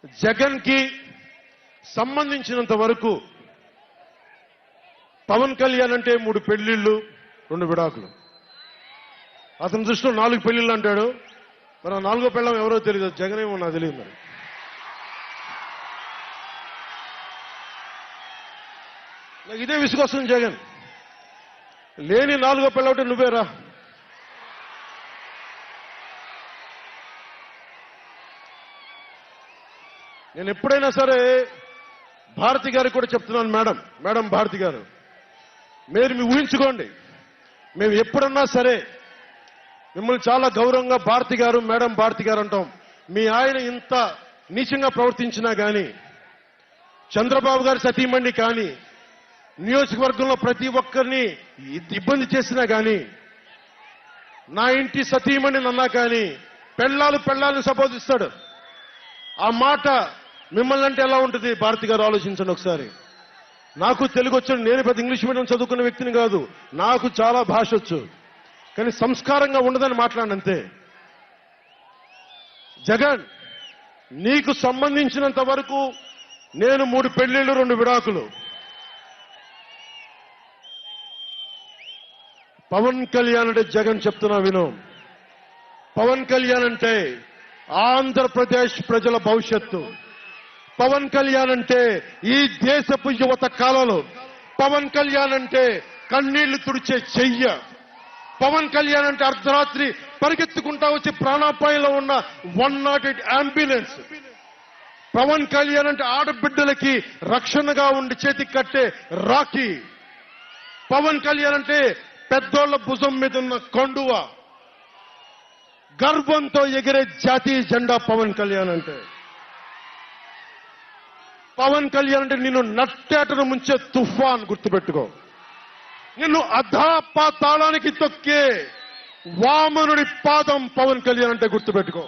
జగన్ కి సంబంధించినంత వరకు పవన్ కళ్యాణ్ అంటే 3 పెళ్లిళ్ళు 2 విడాకులు. అతని దృష్టిలో 4 పెళ్లిళ్ళు అంటాడు. మరి ఆ 4వ పెళ్ళం ఎవరో తెలియదు. జగన్ ఏమో నాకు తెలియదు. మరి నాకు ఇదే విసుగొస్తుంది. జగన్ లేని 4వ పెళ్ళవుతే నువ్వేరా. నేను ఎప్పుడైనా సరే భారతి గారికి కూడా చెప్తున్నాను, మేడం భారతి గారు, మీరు ఊహించుకోండి, మేము ఎప్పుడన్నా సరే మిమ్మల్ని చాలా గౌరవంగా భారతి గారు, మేడం భారతి గారు అంటాం. మీ ఆయన ఇంత నీచంగా ప్రవర్తించినా కానీ, చంద్రబాబు గారి సతీమణి కానీ, నియోజకవర్గంలో ప్రతి ఒక్కరిని ఇబ్బంది చేసినా కానీ, నా ఇంటి సతీమణి అన్నా కానీ పెళ్ళాలను సంబోధిస్తాడు. ఆ మాట మిమ్మల్ని అంటే ఎలా ఉంటుంది భారతి గారు? ఆలోచించండి ఒకసారి. నాకు తెలుగు వచ్చాడు, నేను పెద్ద ఇంగ్లీష్ మీడియం చదువుకున్న వ్యక్తిని కాదు, నాకు చాలా భాష వచ్చు, కానీ సంస్కారంగా ఉండదని మాట్లాడినంతే. జగన్, నీకు సంబంధించినంత వరకు నేను 3 పెళ్లిళ్ళు 2 విడాకులు. పవన్ కళ్యాణ్ అంటే జగన్ చెప్తున్నా విను. పవన్ కళ్యాణ్ అంటే ఆంధ్రప్రదేశ్ ప్రజల భవిష్యత్తు. పవన్ కళ్యాణ్ అంటే ఈ దేశపు యువత కాలంలో. పవన్ కళ్యాణ్ అంటే కన్నీళ్లు తుడిచే చెయ్య. పవన్ కళ్యాణ్ అంటే అర్ధరాత్రి పరిగెత్తుకుంటా వచ్చి ప్రాణాపాయంలో ఉన్న 108 అంబులెన్స్. పవన్ కళ్యాణ్ అంటే ఆడబిడ్డలకి రక్షణగా ఉండి చేతికి కట్టే రాఖీ. పవన్ కళ్యాణ్ అంటే పెద్దోళ్ల భుజం మీద ఉన్న కండువ, గర్వంతో ఎగిరే జాతీయ జెండా పవన్ కళ్యాణ్ అంటే. పవన్ కళ్యాణ్ అంటే నిన్ను నట్టేటను ముంచే తుఫాన్, గుర్తుపెట్టుకో. నిన్ను అధాపాతాళానికి తొక్కే వామనుడి పాదం పవన్ కళ్యాణ్ అంటే గుర్తుపెట్టుకో.